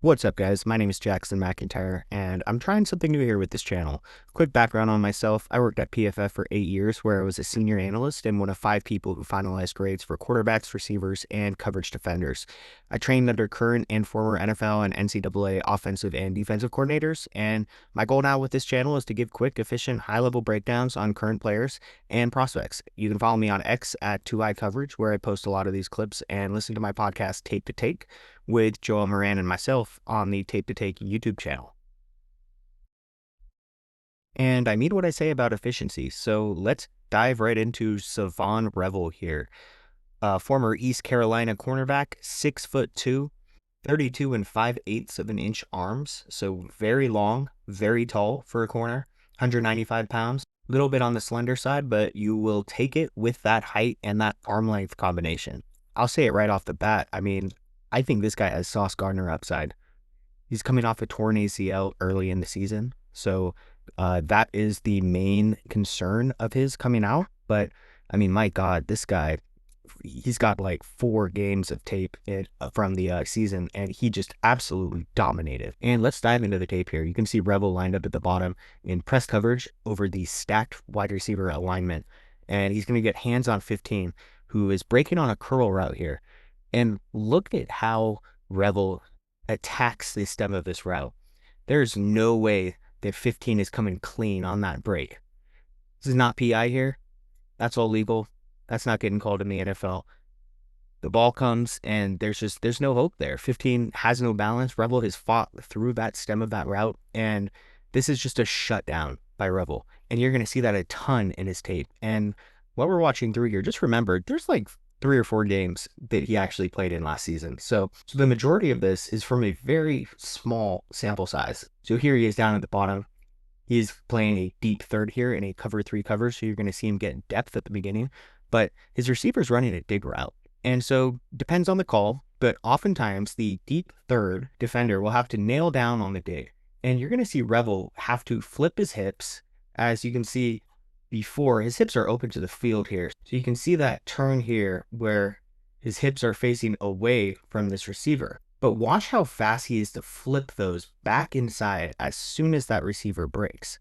What's up, guys? My name is Jackson McIntyre, and I'm trying something new here with this channel. Quick background on myself: I worked at PFF for 8 years, where I was a senior analyst and one of 5 people who finalized grades for quarterbacks, receivers, and coverage defenders. I trained under current and former NFL and NCAA offensive and defensive coordinators, and my goal now with this channel is to give quick, efficient, high-level breakdowns on current players and prospects. You can follow me on X at 2i Coverage, where I post a lot of these clips, and listen to my podcast, Tape to Take, with Joel Moran and myself on the Tape to Take YouTube channel. And I mean what I say about efficiency, so let's dive right into Shavon Revel here. Former East Carolina cornerback, 6'2", 32 and 5/8 of an inch arms, so very long, very tall for a corner, 195 pounds. Little bit on the slender side, but you will take it with that height and that arm length combination. I'll say it right off the bat. I mean, I think this guy has Sauce Gardner upside. He's coming off a torn ACL early in the season, so that is the main concern of his coming out. But I mean, my God, this guy, he's got like 4 games of tape from the season, and he just absolutely dominated. And let's dive into the tape here. You can see Revel lined up at the bottom in press coverage over the stacked wide receiver alignment, and he's going to get hands on 15, who is breaking on a curl route here. And look at how Revel attacks the stem of this route. There's no way that 15 is coming clean on that break. This is not PI here. That's all legal. That's not getting called in the NFL. The ball comes and there's no hope there. 15 has no balance. Revel has fought through that stem of that route, and this is just a shutdown by Revel. And you're going to see that a ton in his tape. And what we're watching through here, just remember, there's like 3 or 4 games that he actually played in last season. So the majority of this is from a very small sample size. So here he is down at the bottom. He's playing a deep third here in a cover 3 cover, so you're going to see him get depth at the beginning. But his receiver's running a dig route. And so depends on the call, but oftentimes the deep third defender will have to nail down on the dig. And you're going to see Revel have to flip his hips. As you can see before, his hips are open to the field here. So you can see that turn here where his hips are facing away from this receiver. But watch how fast he is to flip those back inside as soon as that receiver breaks.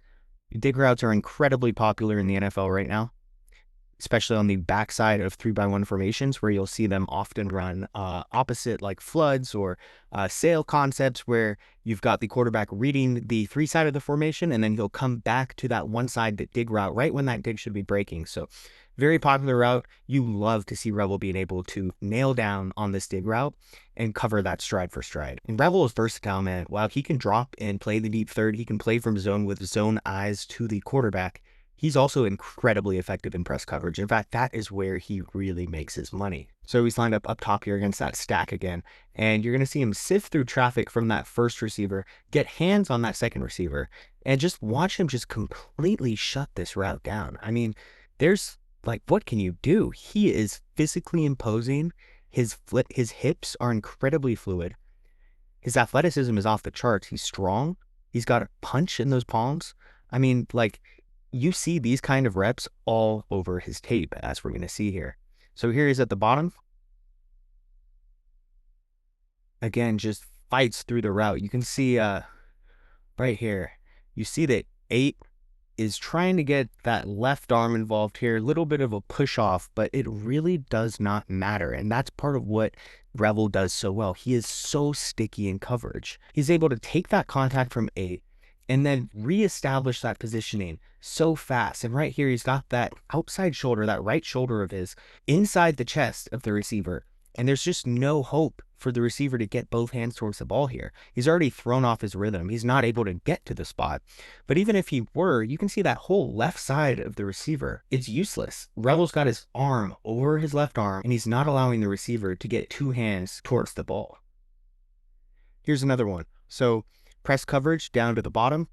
Dig routes are incredibly popular in the NFL right now, especially on the backside of 3-by-1 formations, where you'll see them often run opposite like floods or sail concepts, where you've got the quarterback reading the 3 side of the formation, and then he'll come back to that 1 side that dig route right when that dig should be breaking. So very popular route. You love to see Revel being able to nail down on this dig route and cover that stride for stride. And Revel is versatile, man. While he can drop and play the deep third, he can play from zone with zone eyes to the quarterback. He's also incredibly effective in press coverage. In fact, that is where he really makes his money. So he's lined up top here against that stack again, and you're going to see him sift through traffic from that first receiver, get hands on that second receiver, and just watch him just completely shut this route down. I mean, there's like, what can you do? He is physically imposing. His hips are incredibly fluid. His athleticism is off the charts. He's strong. He's got a punch in those palms. I mean, like, you see these kind of reps all over his tape, as we're going to see here. So here he's at the bottom. Again, just fights through the route. You can see right here, you see that 8 is trying to get that left arm involved here. A little bit of a push off, but it really does not matter. And that's part of what Revel does so well. He is so sticky in coverage. He's able to take that contact from 8 and then reestablish that positioning so fast. And right here, he's got that outside shoulder, that right shoulder of his, inside the chest of the receiver. And there's just no hope for the receiver to get both hands towards the ball here. He's already thrown off his rhythm. He's not able to get to the spot. But even if he were, you can see that whole left side of the receiver. It's useless. Revel's got his arm over his left arm, and he's not allowing the receiver to get 2 hands towards the ball. Here's another one. So press coverage down to the bottom,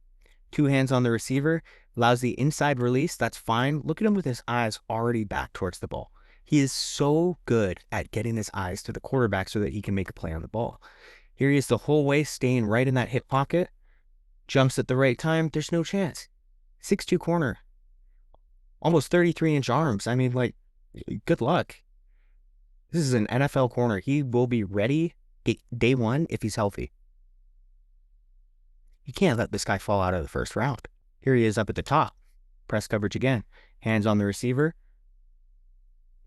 2 hands on the receiver, allows the inside release. That's fine. Look at him with his eyes already back towards the ball. He is so good at getting his eyes to the quarterback so that he can make a play on the ball. Here he is the whole way, staying right in that hip pocket. Jumps at the right time. There's no chance. 6'2" corner. Almost 33-inch arms. I mean, like, good luck. This is an NFL corner. He will be ready day 1 if he's healthy. You can't let this guy fall out of the first round. Here he is up at the top. Press coverage again. Hands on the receiver.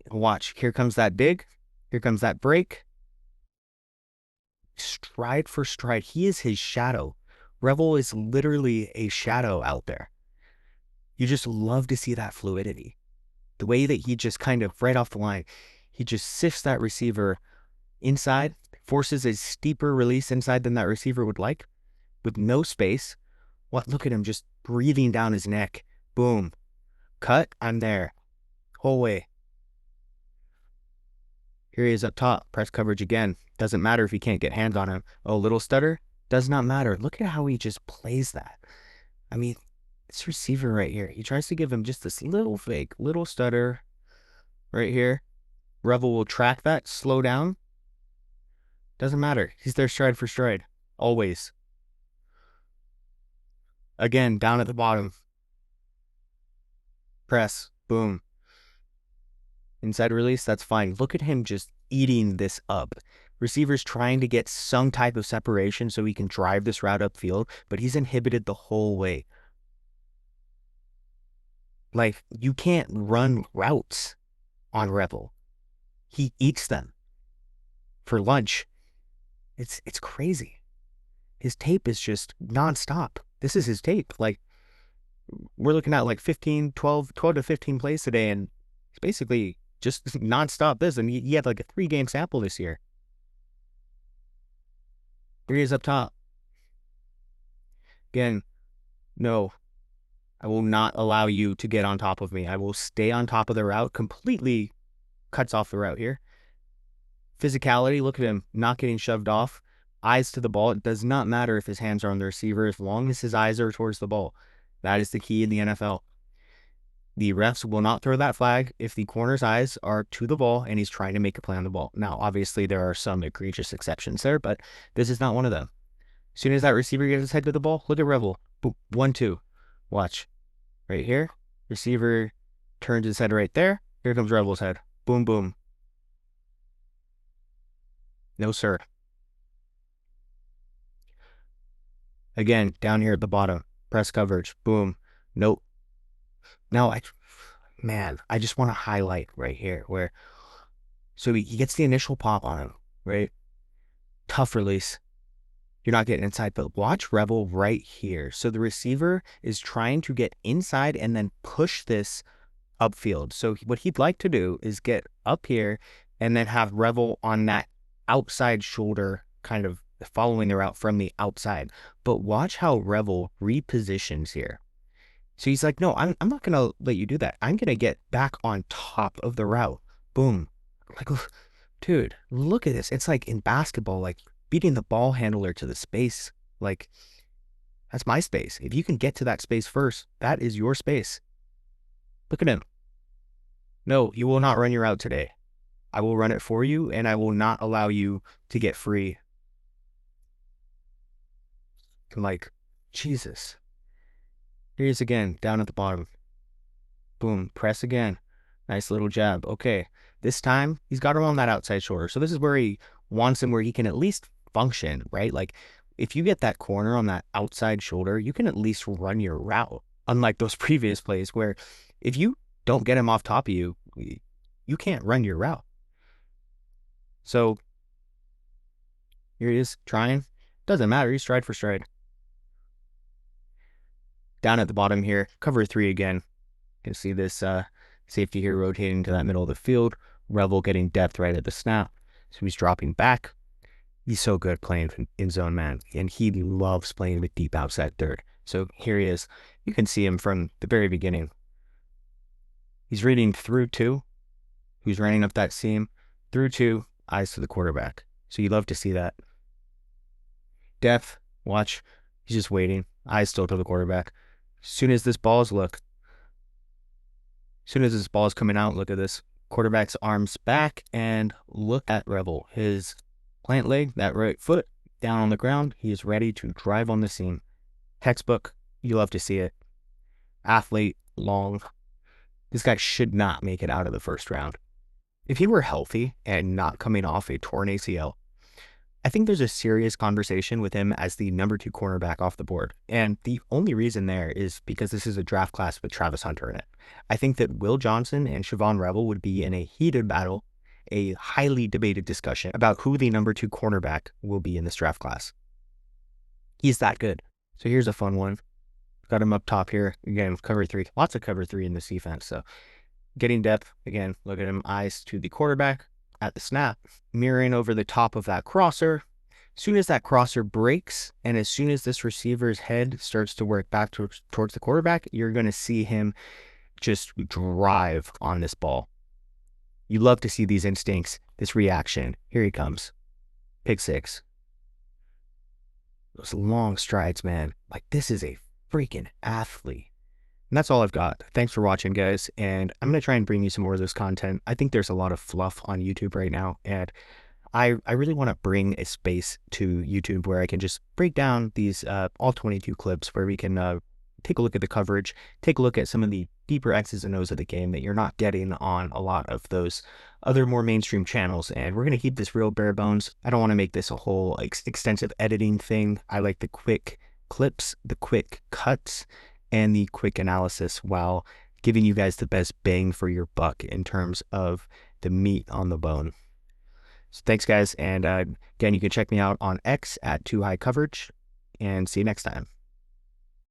Watch. Here comes that dig. Here comes that break. Stride for stride. He is his shadow. Revel is literally a shadow out there. You just love to see that fluidity. The way that he just kind of right off the line, he just sifts that receiver inside, forces a steeper release inside than that receiver would like, with no space. What? Look at him just breathing down his neck. Boom. Cut. I'm there. Whole way. Here he is up top. Press coverage again. Doesn't matter if you can't get hands on him. Oh, little stutter? Does not matter. Look at how he just plays that. I mean, this receiver right here, he tries to give him just this little fake, little stutter right here. Revel will track that, slow down. Doesn't matter. He's there stride for stride. Always. Again, down at the bottom. Press. Boom. Inside release, that's fine. Look at him just eating this up. Receiver's trying to get some type of separation so he can drive this route upfield, but he's inhibited the whole way. Like, you can't run routes on Revel. He eats them for lunch. It's crazy. His tape is just nonstop. This is his tape. Like, we're looking at like 12 to 15 plays today, and it's basically just nonstop this. And he had like a 3-game sample this year. Here he is up top. Again, no, I will not allow you to get on top of me. I will stay on top of the route. Completely cuts off the route here. Physicality, look at him, not getting shoved off. Eyes to the ball. It does not matter if his hands are on the receiver as long as his eyes are towards the ball. That is the key in the NFL. The refs will not throw that flag if the corner's eyes are to the ball and he's trying to make a play on the ball. Now, obviously, there are some egregious exceptions there, but this is not one of them. As soon as that receiver gets his head to the ball, look at Revel. Boom, 1-2. Watch. Right here. Receiver turns his head right there. Here comes Revel's head. Boom, boom. No, sir. Again, down here at the bottom. Press coverage. Boom. Nope. Now, I just want to highlight right here where, so he gets the initial pop on him, right? Tough release. You're not getting inside, but watch Revel right here. So the receiver is trying to get inside and then push this upfield. So what he'd like to do is get up here and then have Revel on that outside shoulder, kind of following the route from the outside. But watch how Revel repositions here. So he's like, no, I'm not going to let you do that. I'm going to get back on top of the route. Boom. Like, dude, look at this. It's like in basketball, like beating the ball handler to the space. Like, that's my space. If you can get to that space first, that is your space. Look at him. No, you will not run your route today. I will run it for you, and I will not allow you to get free. Like, Jesus. Here he is again, down at the bottom. Boom, press again. Nice little jab. Okay, this time he's got him on that outside shoulder. So this is where he wants him, where he can at least function, right? Like, if you get that corner on that outside shoulder, you can at least run your route. Unlike those previous plays where if you don't get him off top of you, you can't run your route. So here he is trying. Doesn't matter. He's stride for stride. Down at the bottom here, cover 3 again. You can see this safety here rotating to that middle of the field. Revel getting depth right at the snap. So he's dropping back. He's so good playing in zone man, and he loves playing with deep outside third. So here he is. You can see him from the very beginning. He's reading through 2. Who's running up that seam. Through 2, eyes to the quarterback. So you love to see that. Depth, watch. He's just waiting. Eyes still to the quarterback. As soon as this ball is coming out, look at this. Quarterback's arms back, and look at Revel. His plant leg, that right foot, down on the ground. He is ready to drive on the seam. Textbook. You love to see it. Athlete, long. This guy should not make it out of the first round. If he were healthy and not coming off a torn ACL, I think there's a serious conversation with him as the number 2 cornerback off the board. And the only reason there is because this is a draft class with Travis Hunter in it. I think that Will Johnson and Shavon Revel would be in a heated battle, a highly debated discussion about who the number 2 cornerback will be in this draft class. He's that good. So here's a fun one. Got him up top here. Again, cover 3. Lots of cover 3 in this defense. So getting depth. Again, look at him, eyes to the quarterback at the snap, mirroring over the top of that crosser. As soon as that crosser breaks, and as soon as this receiver's head starts to work back towards the quarterback, you're going to see him just drive on this ball. You love to see these instincts, this reaction. Here he comes. Pick 6. Those long strides, man. Like, this is a freaking athlete. And that's all I've got. Thanks for watching, guys. And I'm going to try and bring you some more of this content. I think there's a lot of fluff on YouTube right now. And I really want to bring a space to YouTube where I can just break down these all 22 clips where we can take a look at the coverage, take a look at some of the deeper X's and O's of the game that you're not getting on a lot of those other more mainstream channels. And we're going to keep this real bare bones. I don't want to make this a whole extensive editing thing. I like the quick clips, the quick cuts, and the quick analysis while giving you guys the best bang for your buck in terms of the meat on the bone. So thanks, guys. And again, you can check me out on X at 2High Coverage, and see you next time.